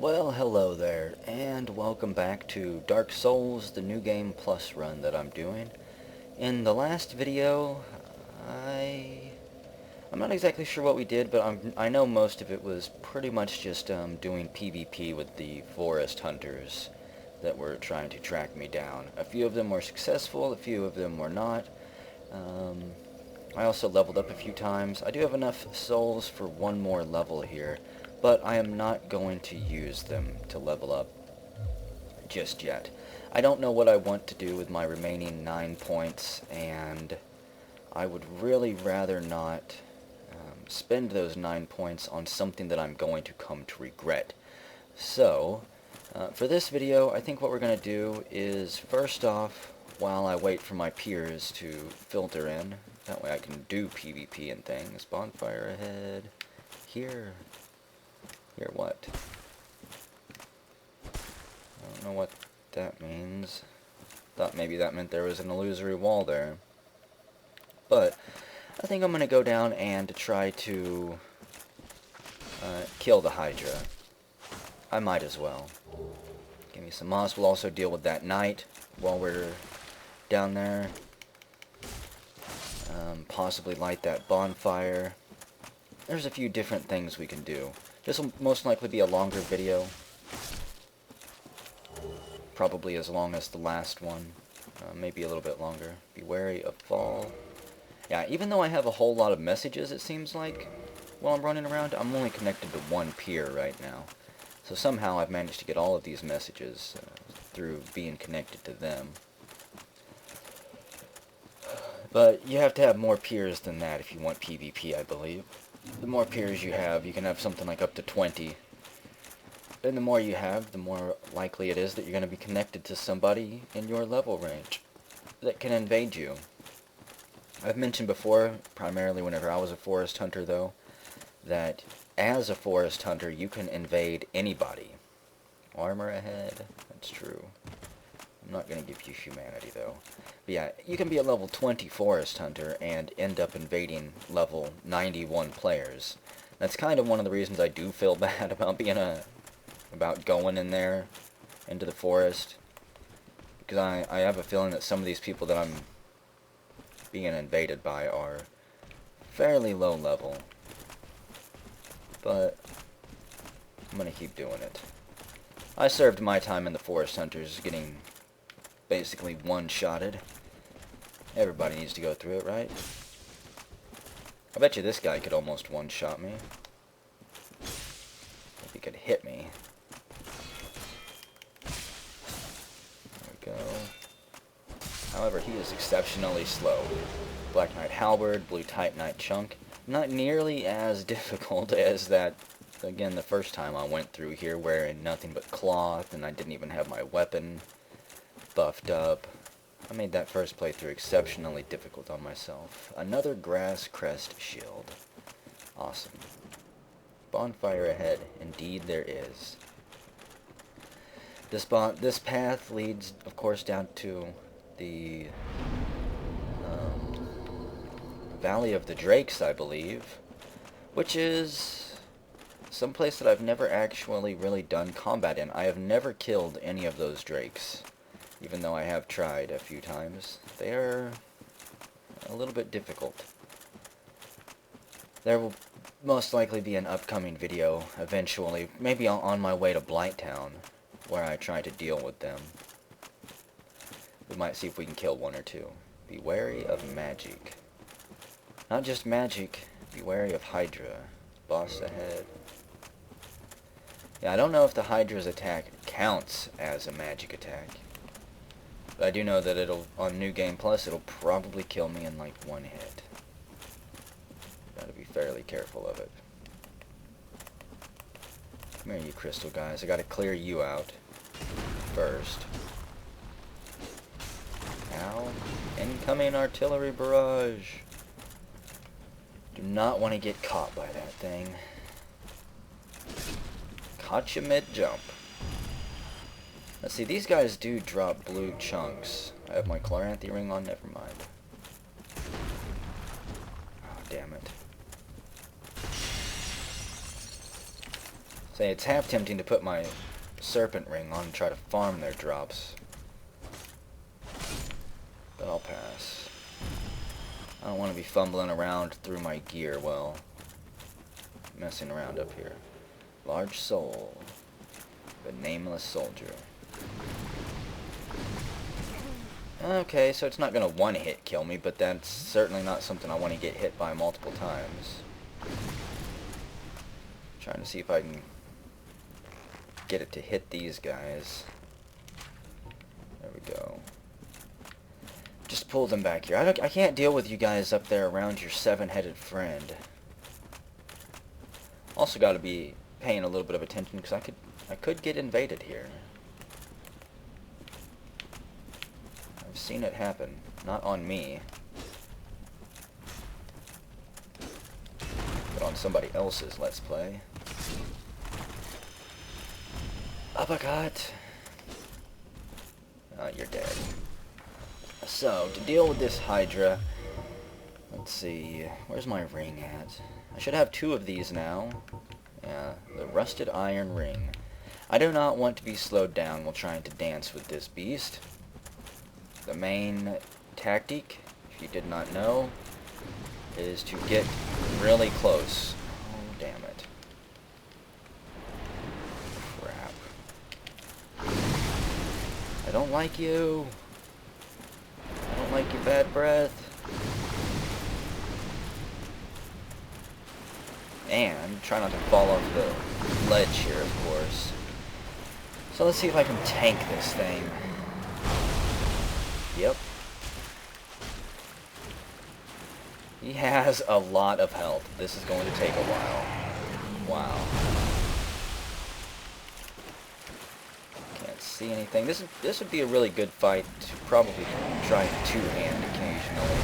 Well, hello there, and welcome back to Dark Souls, the New Game Plus run that I'm doing. In the last video, I'm not exactly sure what we did, but I know most of it was pretty much just doing PvP with the forest hunters that were trying to track me down. A few of them were successful, a few of them were not. I also leveled up a few times. I do have enough souls for one more level here, but I am not going to use them to level up just yet. I don't know what I want to do with my remaining 9 points, and I would really rather not spend those 9 points on something that I'm going to come to regret. So, for this video, I think what we're going to do is, first off, while I wait for my peers to filter in, that way I can do PvP and things. Bonfire ahead. Here. Here what? I don't know what that means. Thought maybe that meant there was an illusory wall there. But I think I'm going to go down and try to kill the Hydra. I might as well. Give me some moss. We'll also deal with that knight while we're down there. Possibly light that bonfire. There's a few different things we can do. This will most likely be a longer video. Probably as long as the last one. Maybe a little bit longer. Be wary of fall. Yeah, even though I have a whole lot of messages, it seems like, while I'm running around, I'm only connected to one peer right now. So somehow I've managed to get all of these messages through being connected to them. But you have to have more peers than that if you want PvP, I believe. The more peers you can have something like up to 20. And the more you have, the more likely it is that you're going to be connected to somebody in your level range that can invade you. I've mentioned before, primarily whenever I was a forest hunter though, that as a forest hunter you can invade anybody. Armor ahead, that's true. I'm not going to give you humanity though. But yeah, you can be a level 20 forest hunter and end up invading level 91 players. That's kind of one of the reasons I do feel bad about about going in there into the forest. Because I have a feeling that some of these people that I'm being invaded by are fairly low level. But I'm going to keep doing it. I served my time in the forest hunters getting basically one-shotted. Everybody needs to go through it, right? I bet you this guy could almost one-shot me. If he could hit me. There we go. However, he is exceptionally slow. Black Knight Halberd, Blue Titanite Chunk. Not nearly as difficult as that, again, the first time I went through here wearing nothing but cloth, and I didn't even have my weapon buffed up. I made that first playthrough exceptionally difficult on myself. Another grass crest shield. Awesome. Bonfire ahead. Indeed there is. This path leads, of course, down to the Valley of the Drakes, I believe, which is some place that I've never actually really done combat in. I have never killed any of those drakes, even though I have tried a few times. They are a little bit difficult. There will most likely be an upcoming video eventually, maybe on my way to Blighttown, where I try to deal with them. We might see if we can kill one or two. Be wary of magic. Not just magic, be wary of Hydra. Boss ahead. Yeah, I don't know if the Hydra's attack counts as a magic attack. But I do know that on New Game Plus, it'll probably kill me in like one hit. Gotta be fairly careful of it. Come here, you crystal guys. I gotta clear you out first. Ow. Incoming artillery barrage. Do not want to get caught by that thing. Caught you mid-jump. Let's see, these guys do drop blue chunks. I have my Chloranthy ring on, never mind. Oh, damn it. Say, it's half tempting to put my serpent ring on and try to farm their drops. But I'll pass. I don't want to be fumbling around through my gear while messing around up here. Large soul. The nameless soldier. Okay, so it's not going to one-hit kill me, but that's certainly not something I want to get hit by multiple times. Trying to see if I can get it to hit these guys. There we go. Just pull them back here. I can't deal with you guys up there around your seven-headed friend. Also got to be paying a little bit of attention because I could get invaded here. I've seen it happen. Not on me, but on somebody else's Let's Play. Uppercut! You're dead. So, to deal with this Hydra, let's see, where's my ring at? I should have two of these now. Yeah, the rusted iron ring. I do not want to be slowed down while trying to dance with this beast. The main tactic, if you did not know, is to get really close. Oh, damn it. Crap. I don't like you. I don't like your bad breath. And try not to fall off the ledge here, of course. So let's see if I can tank this thing. Yep. He has a lot of health. This is going to take a while. Wow. Can't see anything. This would be a really good fight to probably try two-hand occasionally.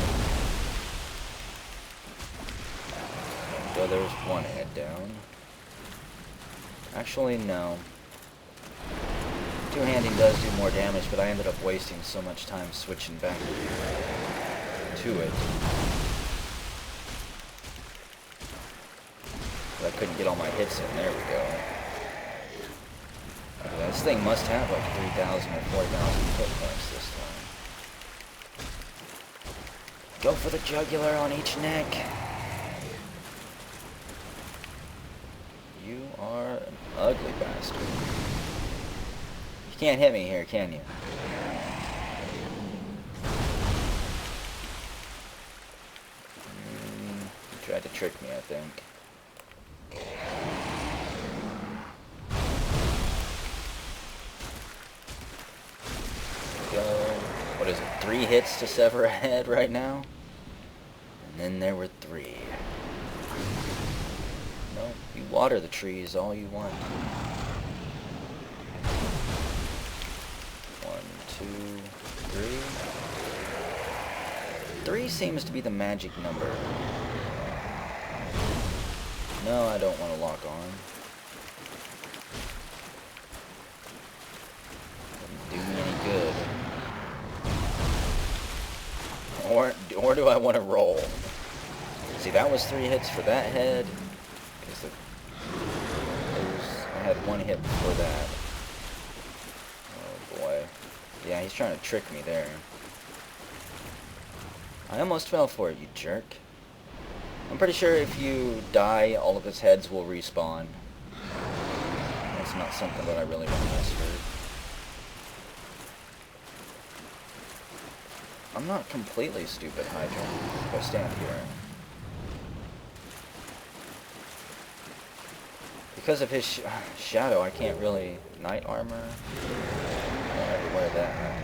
So there's one head down. Actually, no. Two-handing does do more damage, but I ended up wasting so much time switching back to it that I couldn't get all my hits in. There we go. Okay, this thing must have like 3,000 or 4,000 hit points this time. Go for the jugular on each neck. You are an ugly bastard. You can't hit me here, can you? You tried to trick me, I think. Go. What is it? 3 hits to sever a head right now? And then there were 3. No, you water the trees all you want. 1, 2, 3. 3 seems to be the magic number. No, I don't want to lock on. Doesn't do me any good. Or do I want to roll? See, that was 3 hits for that head. I had 1 hit before that. Oh boy. Yeah, he's trying to trick me there. I almost fell for it, you jerk. I'm pretty sure if you die, all of his heads will respawn. That's not something that I really want to mess with. I'm not completely stupid, Hydra, if I stand here. Because of his shadow, I can't really... Knight armor? I don't ever wear that.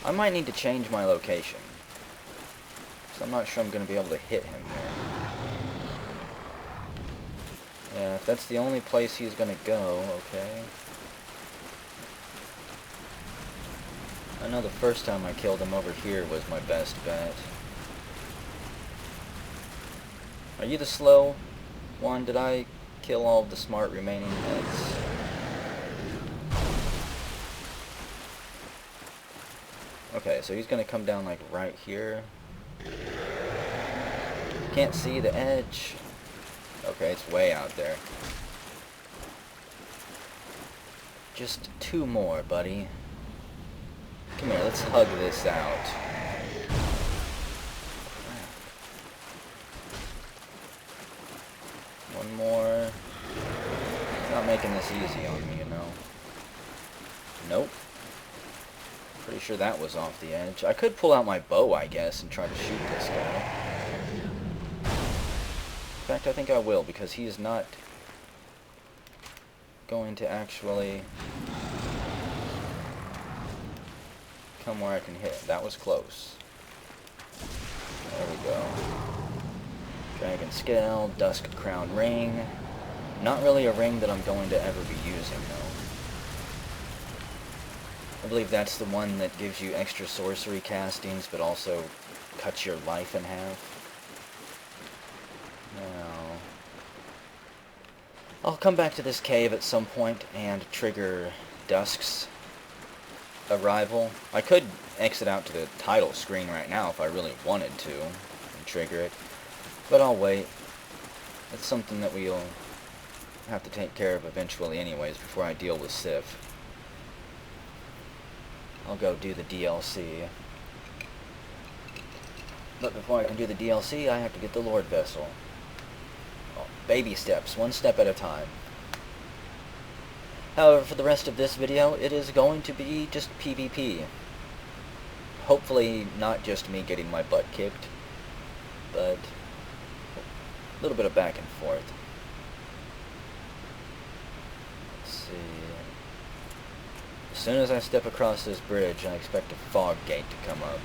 I might need to change my location. So I'm not sure I'm going to be able to hit him there. Yeah, if that's the only place he's going to go, okay. I know the first time I killed him over here was my best bet. Are you the slow one? Did I kill all of the smart remaining heads? Okay, so he's gonna come down like right here. Can't see the edge. Okay. Okay, it's way out there. Just 2 more, buddy. Come here, let's hug this out. One more. He's not making this easy on me, you know. Nope. Pretty sure that was off the edge. I could pull out my bow, I guess, and try to shoot this guy. In fact, I think I will, because he is not going to actually come where I can hit. That was close. There we go. Dragon Scale, Dusk Crown Ring. Not really a ring that I'm going to ever be using, though. I believe that's the one that gives you extra sorcery castings, but also cuts your life in half. Now, I'll come back to this cave at some point and trigger Dusk's arrival. I could exit out to the title screen right now if I really wanted to and trigger it, but I'll wait. It's something that we'll have to take care of eventually anyways before I deal with Sif. I'll go do the DLC. But before I can do the DLC, I have to get the Lord Vessel. Oh, baby steps, 1 step at a time. However, for the rest of this video, it is going to be just PvP. Hopefully not just me getting my butt kicked, but a little bit of back and forth. Let's see. As soon as I step across this bridge, I expect a fog gate to come up.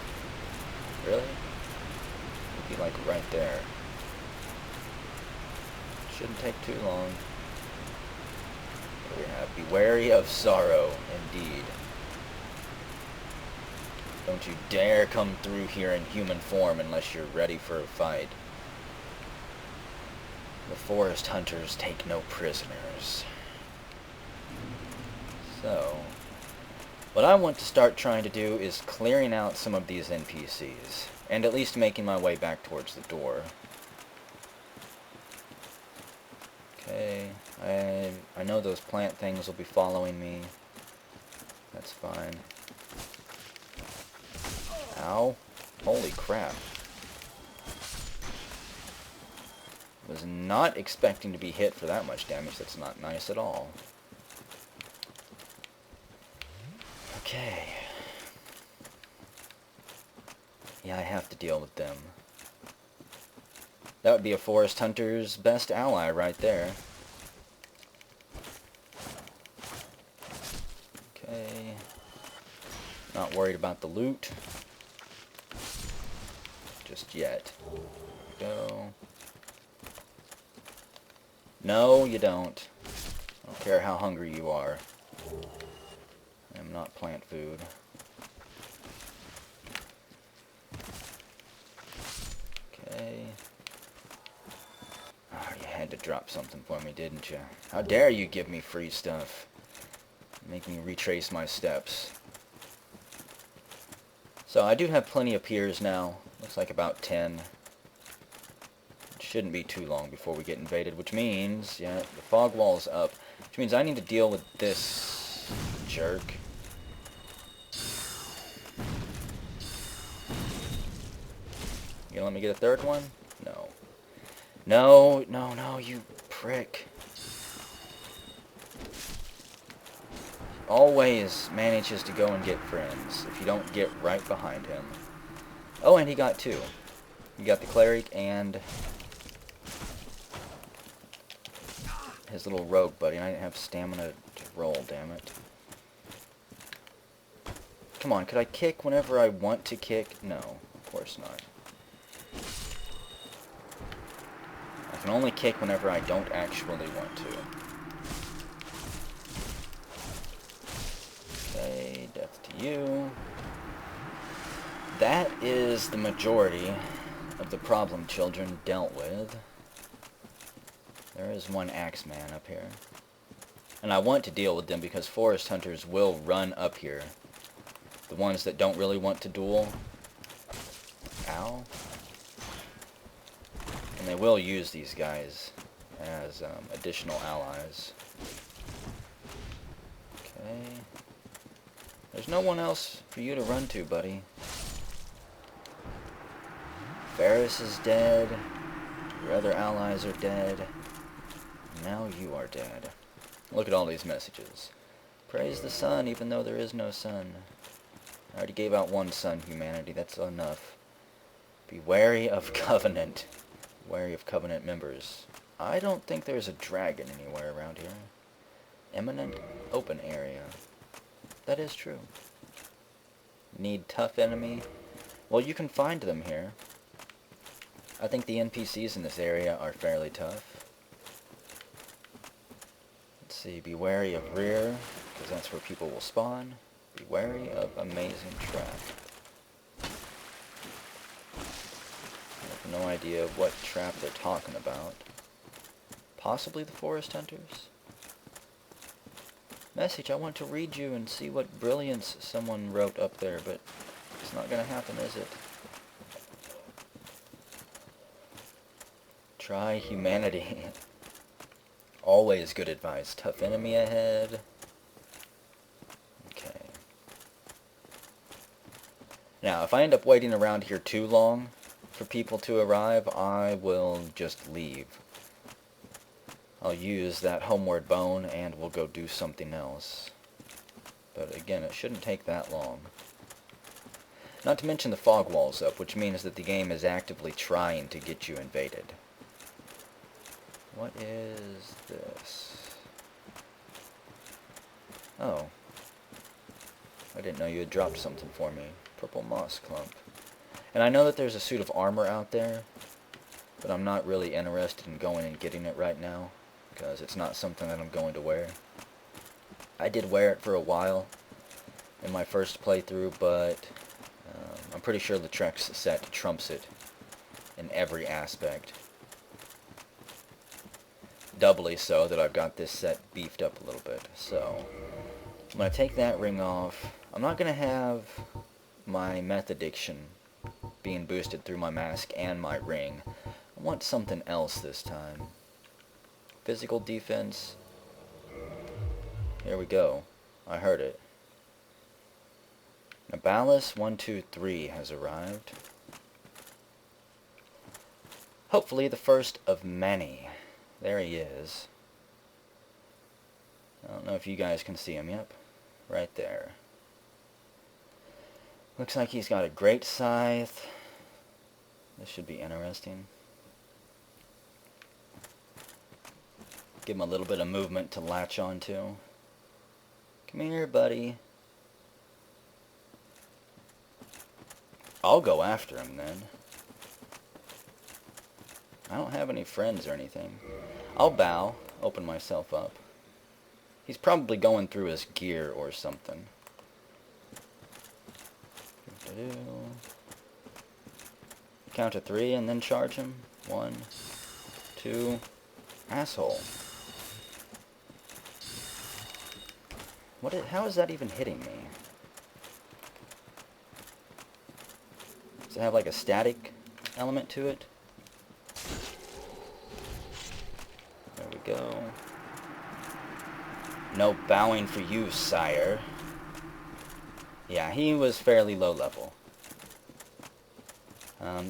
Really? It'd be like right there. Shouldn't take too long. Here we have, be wary of sorrow, indeed. Don't you dare come through here in human form unless you're ready for a fight. The forest hunters take no prisoners. So, what I want to start trying to do is clearing out some of these NPCs, and at least making my way back towards the door. Okay, I know those plant things will be following me. That's fine. Ow. Holy crap. Was not expecting to be hit for that much damage. That's not nice at all. Okay. Yeah, I have to deal with them. That would be a forest hunter's best ally right there. Okay. Not worried about the loot. Just yet. Go. No, you don't. I don't care how hungry you are. I am not plant food. Okay. Oh, you had to drop something for me, didn't you? How dare you give me free stuff? Make me retrace my steps. So I do have plenty of piers now. Looks like about 10. It shouldn't be too long before we get invaded, which means, yeah, the fog wall's up. Which means I need to deal with this jerk. You gonna let me get a third one? No. No, no, no, you prick. Always manages to go and get friends if you don't get right behind him. Oh, and he got 2. He got the cleric and his little rogue buddy. I didn't have stamina to roll, damn it. Come on, could I kick whenever I want to kick? No, of course not. I can only kick whenever I don't actually want to. Okay, death to you. That is the majority of the problem children dealt with. There is one Axeman up here. And I want to deal with them because forest hunters will run up here. The ones that don't really want to duel. Ow. And they will use these guys as additional allies. Okay. There's no one else for you to run to, buddy. Varus is dead. Your other allies are dead. Now you are dead. Look at all these messages. Praise the sun, even though there is no sun. I already gave out one sun, humanity. That's enough. Be wary of Covenant. Wary of Covenant members. I don't think there's a dragon anywhere around here. Eminent open area. That is true. Need tough enemy? Well, you can find them here. I think the NPCs in this area are fairly tough. Let's see. Be wary of rear, because that's where people will spawn. Be wary of amazing trap. I have no idea what trap they're talking about. Possibly the forest hunters? Message, I want to read you and see what brilliance someone wrote up there, but it's not going to happen, is it? Try humanity. Always good advice. Tough enemy ahead. Okay. Now, if I end up waiting around here too long for people to arrive, I will just leave. I'll use that homeward bone and we'll go do something else. But again, it shouldn't take that long. Not to mention the fog wall's up, which means that the game is actively trying to get you invaded. What is this? Oh. I didn't know you had dropped something for me. Purple moss clump. And I know that there's a suit of armor out there, but I'm not really interested in going and getting it right now, because it's not something that I'm going to wear. I did wear it for a while in my first playthrough, but I'm pretty sure the Trex set trumps it in every aspect. Doubly so that I've got this set beefed up a little bit. So, I'm going to take that ring off. I'm not going to have my meth addiction being boosted through my mask and my ring. I want something else this time. Physical defense. Here we go. I heard it. Nabalis 123 has arrived. Hopefully the first of many. There he is. I don't know if you guys can see him. Yep. Right there. Looks like he's got a great scythe. This should be interesting. Give him a little bit of movement to latch onto. Come here, buddy. I'll go after him then. I don't have any friends or anything. I'll bow, open myself up. He's probably going through his gear or something. Count to 3 and then charge him. 1, 2. Asshole. How is that even hitting me? Does it have like a static element to it? There we go. No bowing for you, sire. Yeah, he was fairly low level.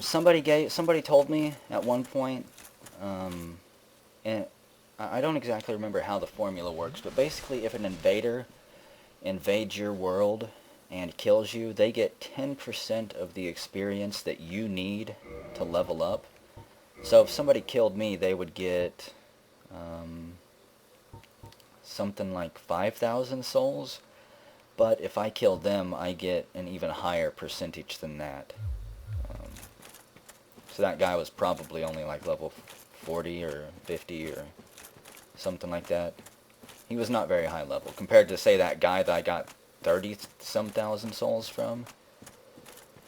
Somebody told me at one point, and I don't exactly remember how the formula works, but basically if an invader invades your world and kills you, they get 10% of the experience that you need to level up. So if somebody killed me, they would get something like 5,000 souls, but if I kill them, I get an even higher percentage than that. So that guy was probably only like level 40 or 50 or something like that. He was not very high level compared to, say, that guy that I got 30-some thousand souls from.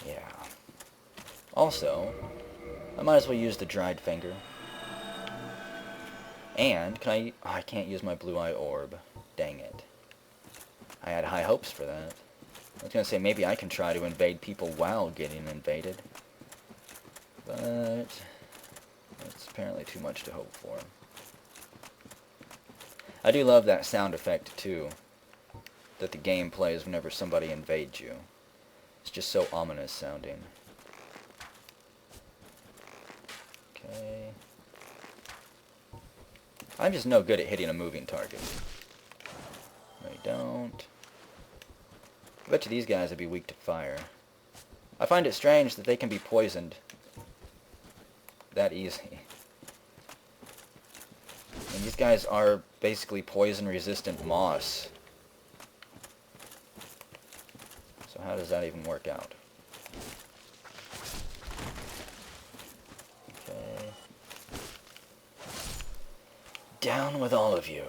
Yeah. Also, I might as well use the dried finger. And, I can't use my blue eye orb. Dang it. I had high hopes for that. I was going to say, maybe I can try to invade people while getting invaded. But it's apparently too much to hope for. I do love that sound effect, too, that the game plays whenever somebody invades you. It's just so ominous sounding. Okay. I'm just no good at hitting a moving target. No, you don't. I bet you these guys would be weak to fire. I find it strange that they can be poisoned that easy. And these guys are basically poison-resistant moss. So how does that even work out? Okay. Down with all of you.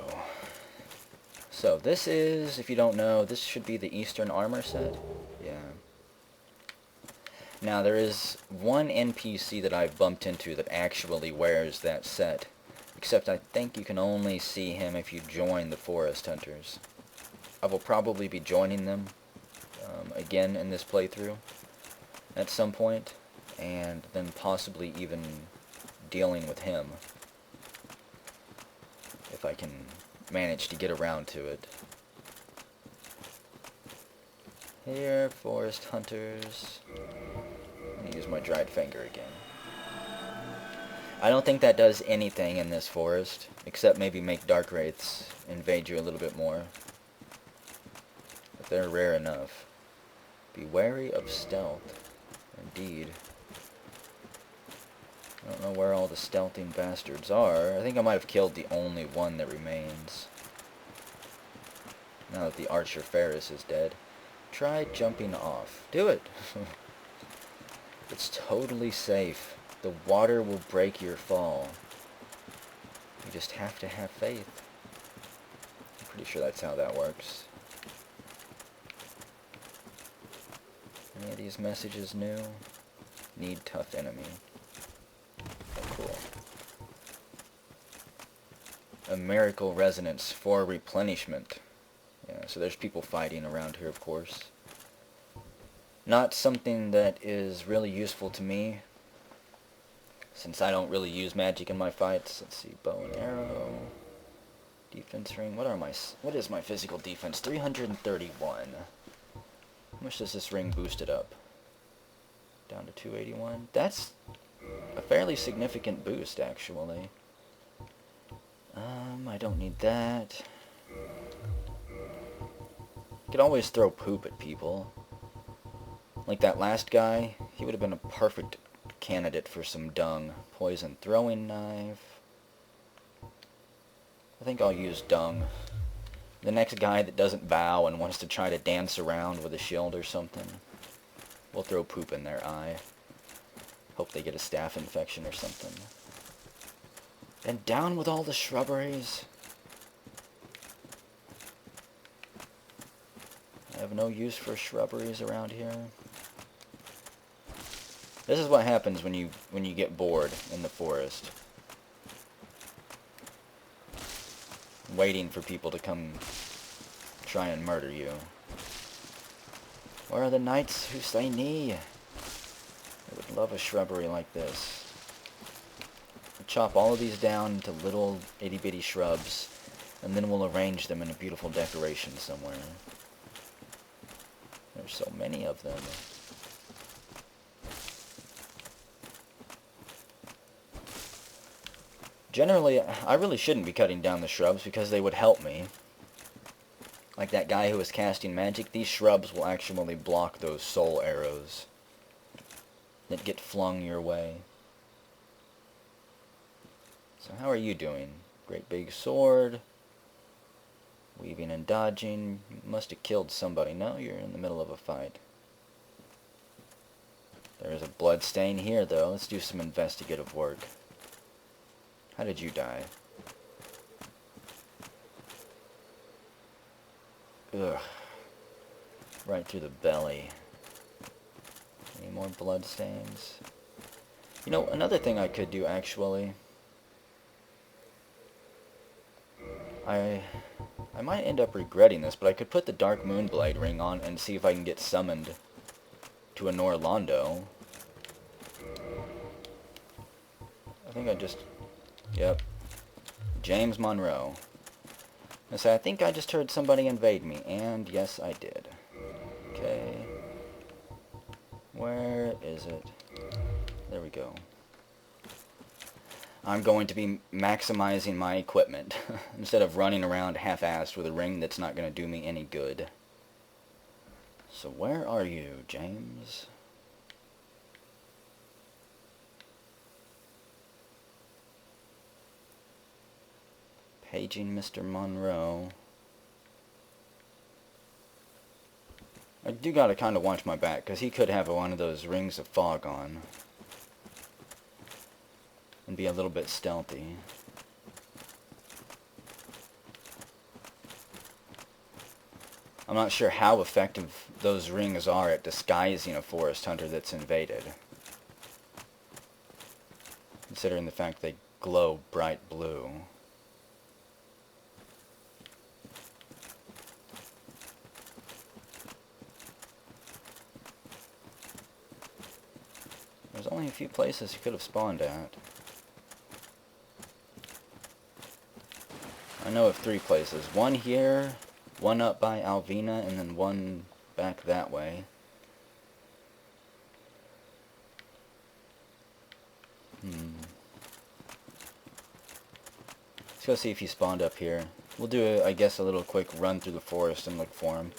So this is, if you don't know, this should be the Eastern Armor set. Yeah. Now there is one NPC that I've bumped into that actually wears that set. Except I think you can only see him if you join the Forest Hunters. I will probably be joining them again in this playthrough at some point, and then possibly even dealing with him if I can manage to get around to it. Here, Forest Hunters. I'm going to use my dried finger again. I don't think that does anything in this forest, except maybe make Dark Wraiths invade you a little bit more. But they're rare enough. Be wary of stealth. Indeed. I don't know where all the stealthing bastards are. I think I might have killed the only one that remains. Now that the Archer Ferris is dead. Try jumping off. Do it! It's totally safe. The water will break your fall. You just have to have faith. I'm pretty sure that's how that works. Any of these messages new? Need tough enemy. Oh, cool. A miracle resonance for replenishment. Yeah, so there's people fighting around here, of course. Not something that is really useful to me, since I don't really use magic in my fights. Let's see, bow and arrow, defense ring. What is my physical defense? 331. How much does this ring boost it up? Down to 281. That's a fairly significant boost, actually. I don't need that. Could always throw poop at people. Like that last guy, he would have been a perfect candidate for some dung. Poison throwing knife. I think I'll use dung. The next guy that doesn't bow and wants to try to dance around with a shield or something, we'll throw poop in their eye. Hope they get a staph infection or something. And down with all the shrubberies. I have no use for shrubberies around here. This is what happens when you get bored in the forest. Waiting for people to come try and murder you. Where are the knights who say knee? I would love a shrubbery like this. We'll chop all of these down into little itty-bitty shrubs, and then we'll arrange them in a beautiful decoration somewhere. There's so many of them. Generally, I really shouldn't be cutting down the shrubs because they would help me. Like that guy who was casting magic, these shrubs will actually block those soul arrows that get flung your way. So how are you doing? Great big sword. Weaving and dodging. You must have killed somebody. No, you're in the middle of a fight. There's a blood stain here, though. Let's do some investigative work. How did you die? Ugh. Right through the belly. Any more blood stains? You know, another thing I could do, actually. I might end up regretting this, but I could put the Dark Moonblade ring on and see if I can get summoned to a Norlondo. I think I just... Yep. James Monroe. I say, I think I just heard somebody invade me, and yes, I did. Okay. Where is it? There we go. I'm going to be maximizing my equipment instead of running around half-assed with a ring that's not going to do me any good. So where are you, James? Paging Mr. Monroe. I do gotta kind of watch my back, because he could have one of those rings of fog on. And be a little bit stealthy. I'm not sure how effective those rings are at disguising a forest hunter that's invaded. Considering the fact they glow bright blue. There's only a few places he could have spawned at. I know of 3 places. One here, one up by Alvina, and then one back that way. Let's go see if he spawned up here. We'll do, I guess, a little quick run through the forest and look for him.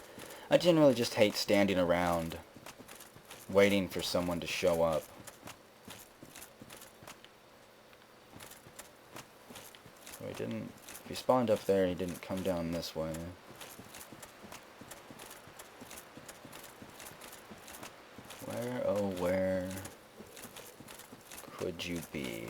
I generally just hate standing around waiting for someone to show up. So he didn't... If he spawned up there, he didn't come down this way. Where, oh where could you be?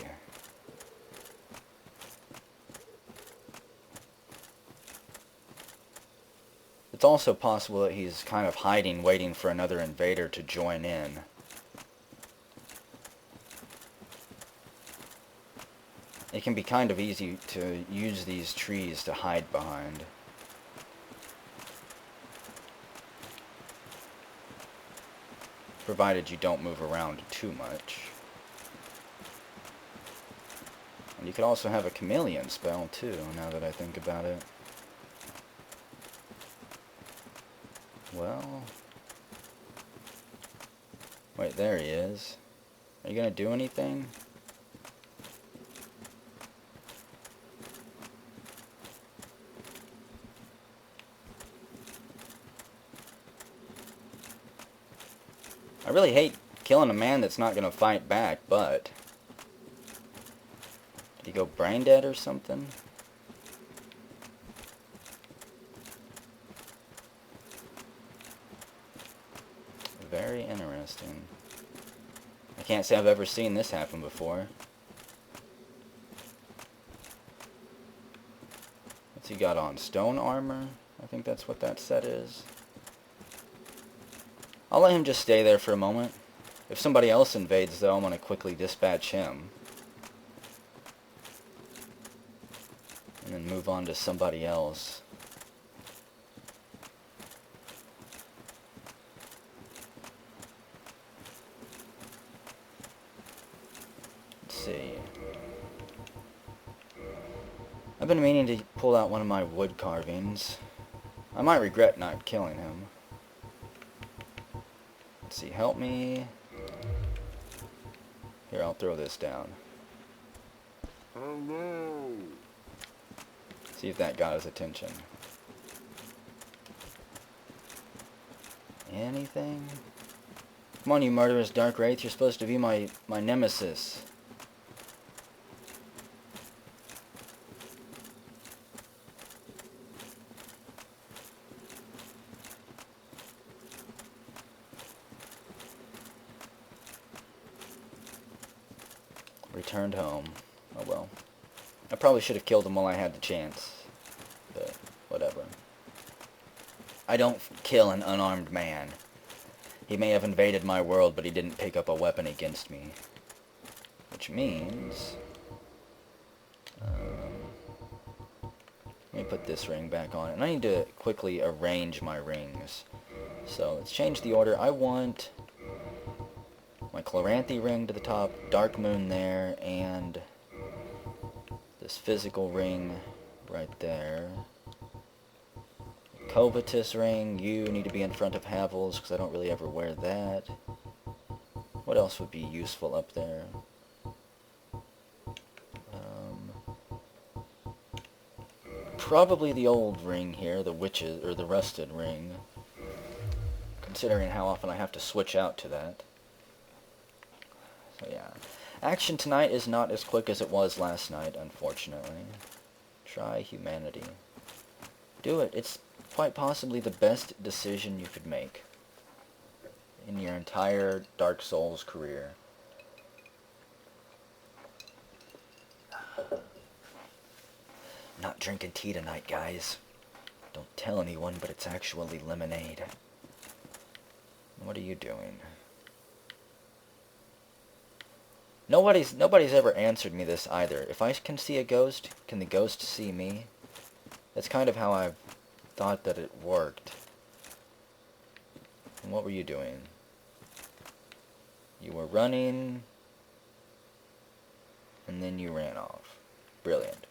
It's also possible that he's kind of hiding, waiting for another invader to join in. It can be kind of easy to use these trees to hide behind. Provided you don't move around too much. And you could also have a chameleon spell too, now that I think about it. Well... Wait, there he is. Are you gonna do anything? I really hate killing a man that's not gonna fight back, but... Did he go brain dead or something? Very interesting. I can't say I've ever seen this happen before. What's he got on? Stone armor? I think that's what that set is. I'll let him just stay there for a moment. If somebody else invades, though, I'm going to quickly dispatch him. And then move on to somebody else. Let's see. I've been meaning to pull out one of my wood carvings. I might regret not killing him. Let's see, help me. Here, I'll throw this down. Hello. See if that got his attention. Anything? Come on, you murderous dark wraith, you're supposed to be my nemesis. Returned home. Oh well. I probably should have killed him while I had the chance. But, whatever. I don't kill an unarmed man. He may have invaded my world, but he didn't pick up a weapon against me. Which means... let me put this ring back on. And I need to quickly arrange my rings. So, let's change the order. I want... my Chloranthy ring to the top, Dark Moon there, and this physical ring right there. Covetous ring, you need to be in front of Havel's, because I don't really ever wear that. What else would be useful up there? Probably the old ring here, the witches, or the rusted ring. Considering how often I have to switch out to that. So yeah. Action tonight is not as quick as it was last night, unfortunately. Try humanity. Do it. It's quite possibly the best decision you could make in your entire Dark Souls career. Not drinking tea tonight, guys. Don't tell anyone, but it's actually lemonade. What are you doing? Nobody's ever answered me this either. If I can see a ghost, can the ghost see me? That's kind of how I've thought that it worked. And what were you doing? You were running, and then you ran off. Brilliant.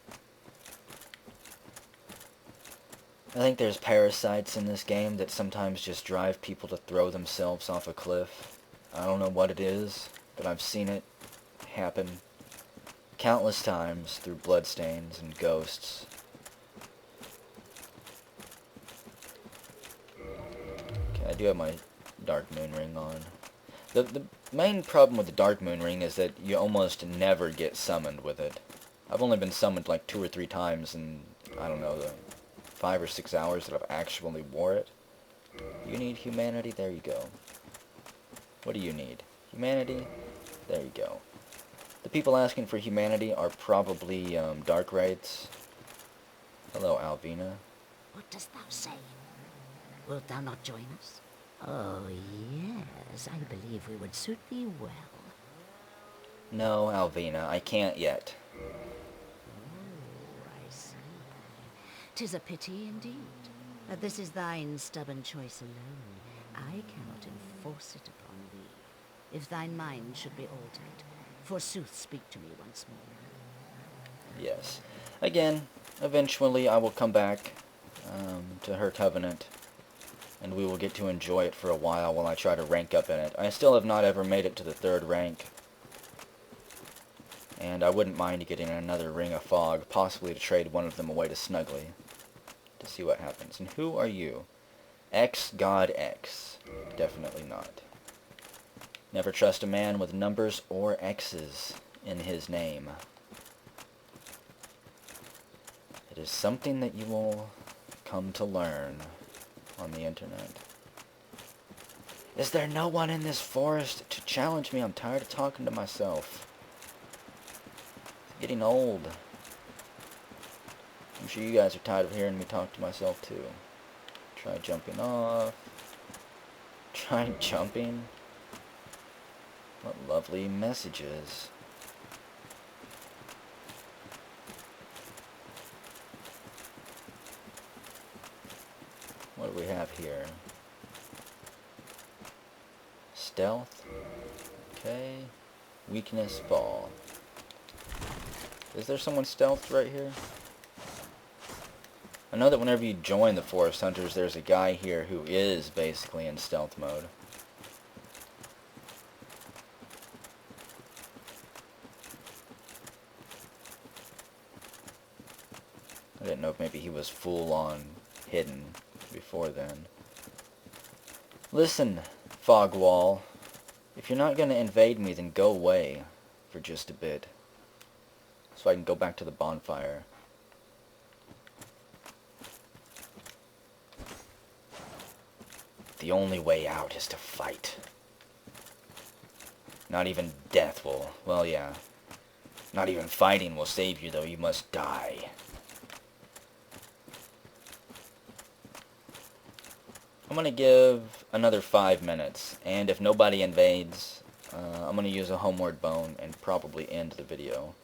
I think there's parasites in this game that sometimes just drive people to throw themselves off a cliff. I don't know what it is, but I've seen it happen countless times through bloodstains and ghosts. Okay, I do have my Dark Moon Ring on. The main problem with the Dark Moon Ring is that you almost never get summoned with it. I've only been summoned like 2 or 3 times in, I don't know, the 5 or 6 hours that I've actually wore it. You need humanity? There you go. What do you need? Humanity? There you go. The people asking for humanity are probably dark wraiths. Hello, Alvina. What dost thou say? Wilt thou not join us? Oh, yes, I believe we would suit thee well. No, Alvina, I can't yet. Oh, I see. 'Tis a pity indeed. But this is thine stubborn choice alone. I cannot enforce it upon thee. If thine mind should be altered, forsooth speak to me once more. Yes. Again, eventually I will come back to her covenant, and we will get to enjoy it for a while I try to rank up in it. I still have not ever made it to the 3rd rank, and I wouldn't mind getting another Ring of Fog, possibly to trade one of them away to Snuggly, to see what happens. And who are you? X God X. Definitely not. Never trust a man with numbers or X's in his name. It is something that you will come to learn on the internet. Is there no one in this forest to challenge me? I'm tired of talking to myself. It's getting old. I'm sure you guys are tired of hearing me talk to myself too. Try jumping off. Try jumping. What lovely messages. What do we have here? Stealth. Okay. Weakness, fall. Is there someone stealthed right here? I know that whenever you join the Forest Hunters, there's a guy here who is basically in stealth mode. I didn't know if maybe he was full-on hidden before then. Listen, Fog Wall. If you're not going to invade me, then go away for just a bit, so I can go back to the bonfire. The only way out is to fight. Not even death will... Well, yeah. Not even fighting will save you, though. You must die. I'm going to give another 5 minutes, and if nobody invades, I'm going to use a homeward bone and probably end the video.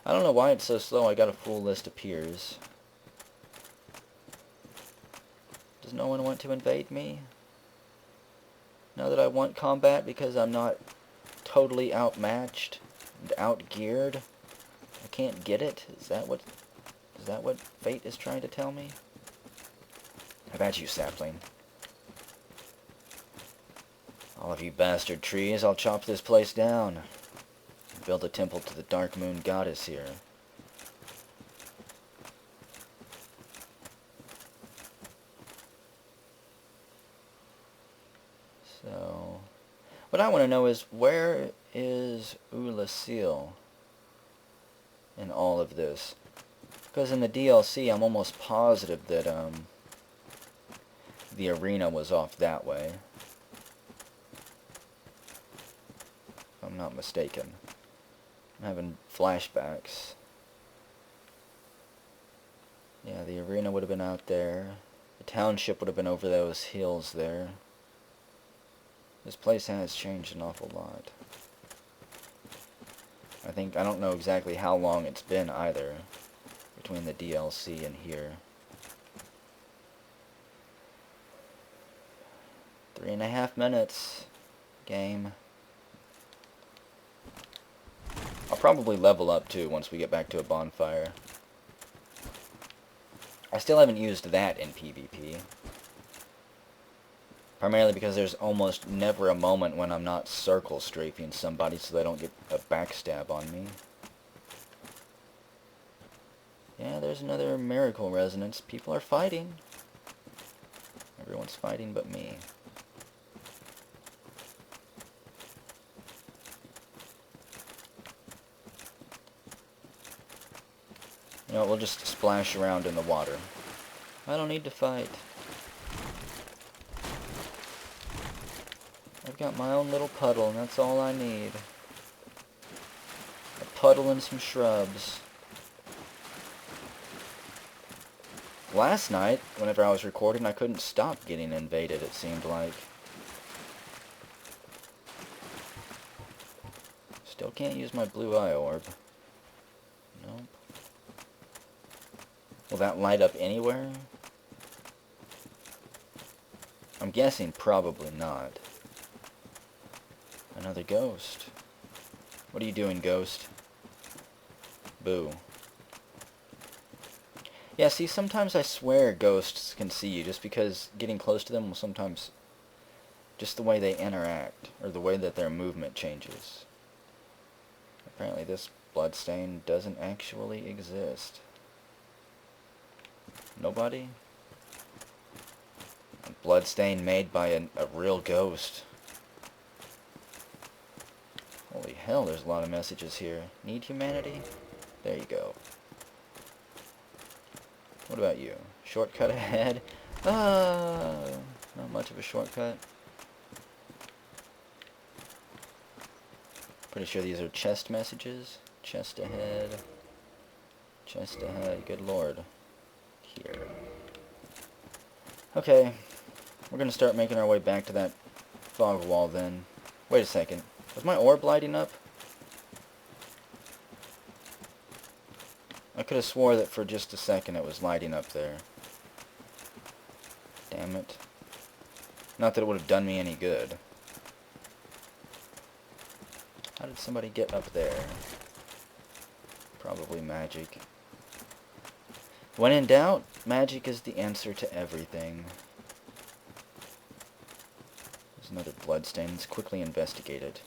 I don't know why it's so slow. I got a full list of peers. Does no one want to invade me? Now that I want combat because I'm not totally outmatched and outgeared? I can't get it? Is that what fate is trying to tell me? Have at you, sapling. All of you bastard trees, I'll chop this place down. Build a temple to the Dark Moon Goddess here. So, what I want to know is, where is Ulasil in all of this? Because in the DLC, I'm almost positive that the arena was off that way. If I'm not mistaken. I'm having flashbacks. Yeah, the arena would have been out there. The township would have been over those hills there. This place has changed an awful lot. I don't know exactly how long it's been either, between the DLC and here. 3.5 minutes. Game. I'll probably level up too once we get back to a bonfire. I still haven't used that in PvP. Primarily because there's almost never a moment when I'm not circle strafing somebody so they don't get a backstab on me. Yeah, there's another miracle resonance. People are fighting. Everyone's fighting but me. You know, we'll just splash around in the water. I don't need to fight. I've got my own little puddle, and that's all I need. A puddle and some shrubs. Last night, whenever I was recording, I couldn't stop getting invaded, it seemed like. Still can't use my blue eye orb. Nope. Will that light up anywhere? I'm guessing probably not. Another ghost. What are you doing, ghost? Boo. Yeah, see, sometimes I swear ghosts can see you just because getting close to them will sometimes... just the way they interact, or the way that their movement changes. Apparently this bloodstain doesn't actually exist. Nobody? A bloodstain made by a real ghost. Holy hell, there's a lot of messages here. Need humanity? There you go. What about you? Shortcut ahead? Not much of a shortcut. Pretty sure these are chest messages. Chest ahead. Chest ahead. Good lord. Here. Okay. We're gonna start making our way back to that fog wall then. Wait a second. Was my orb lighting up? I could have swore that for just a second it was lighting up there. Damn it. Not that it would have done me any good. How did somebody get up there? Probably magic. When in doubt, magic is the answer to everything. There's another bloodstain. Let's quickly investigate it.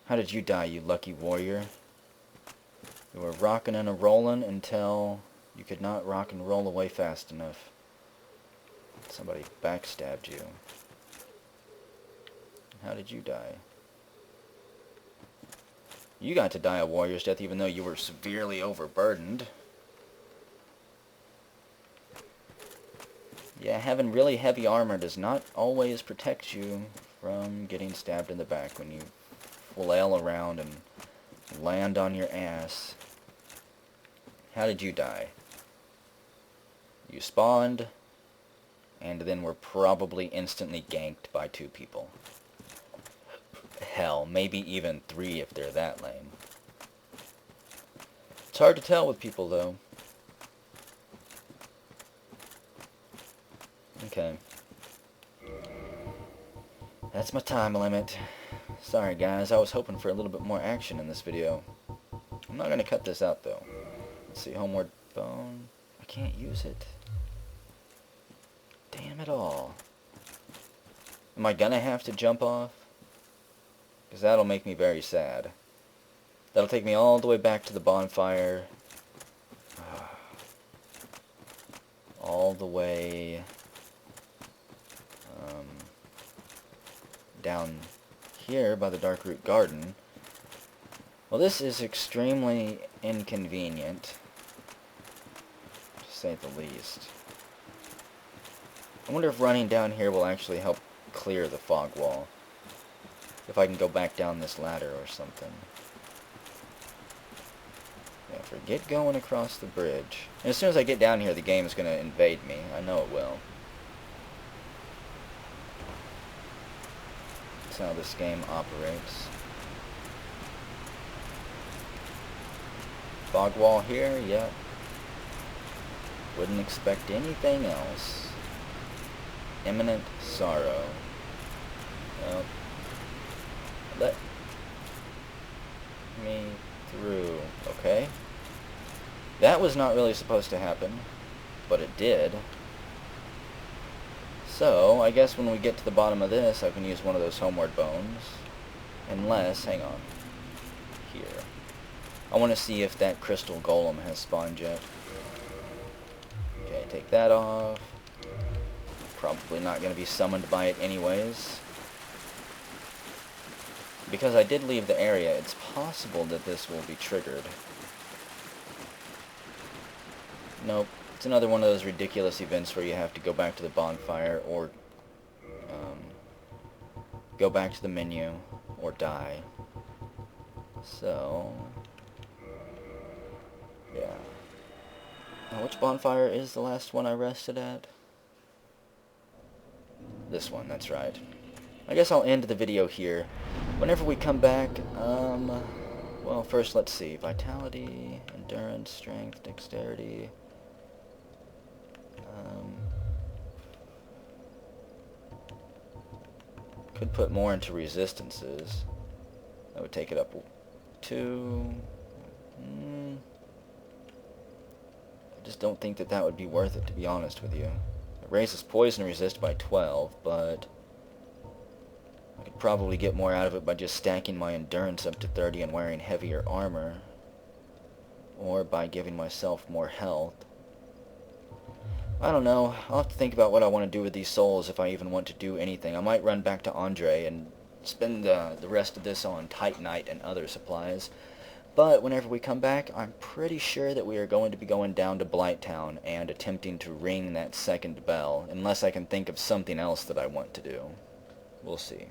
How did you die, you lucky warrior? You were rockin' and a-rollin' until you could not rock and roll away fast enough. Somebody backstabbed you. How did you die? You got to die a warrior's death even though you were severely overburdened. Yeah, having really heavy armor does not always protect you from getting stabbed in the back when you flail around and land on your ass. How did you die? You spawned, and then were probably instantly ganked by 2 people. Hell, maybe even 3 if they're that lame. It's hard to tell with people, though. Okay. That's my time limit. Sorry guys, I was hoping for a little bit more action in this video. I'm not going to cut this out though. Let's see, homeward bone. I can't use it. Damn it all. Am I gonna have to jump off? Because that'll make me very sad. That'll take me all the way back to the bonfire. All the way down here by the Darkroot Garden. Well, this is extremely inconvenient, to say the least. I wonder if running down here will actually help clear the fog wall. If I can go back down this ladder or something. Yeah, forget going across the bridge. And as soon as I get down here, the game is going to invade me. I know it will. That's how this game operates. Fog wall here, yep. Wouldn't expect anything else. Imminent sorrow. Well, let me through. Okay. That was not really supposed to happen, but it did. So, I guess when we get to the bottom of this, I can use one of those homeward bones. Unless, hang on. Here. I want to see if that crystal golem has spawned yet. Okay, take that off. Probably not going to be summoned by it anyways. Because I did leave the area, it's possible that this will be triggered. Nope. It's another one of those ridiculous events where you have to go back to the bonfire or go back to the menu or die. So, yeah. Now, which bonfire is the last one I rested at? This one, that's right. I guess I'll end the video here. Whenever we come back, well, first let's see. Vitality, endurance, strength, dexterity. Could put more into resistances. That would take it up 2. I just don't think that that would be worth it, to be honest with you. It raises poison resist by 12, but I could probably get more out of it by just stacking my endurance up to 30 and wearing heavier armor. Or by giving myself more health. I don't know. I'll have to think about what I want to do with these souls if I even want to do anything. I might run back to Andre and spend the rest of this on Titanite and other supplies. But whenever we come back, I'm pretty sure that we are going to be going down to Blighttown and attempting to ring that second bell, unless I can think of something else that I want to do. We'll see.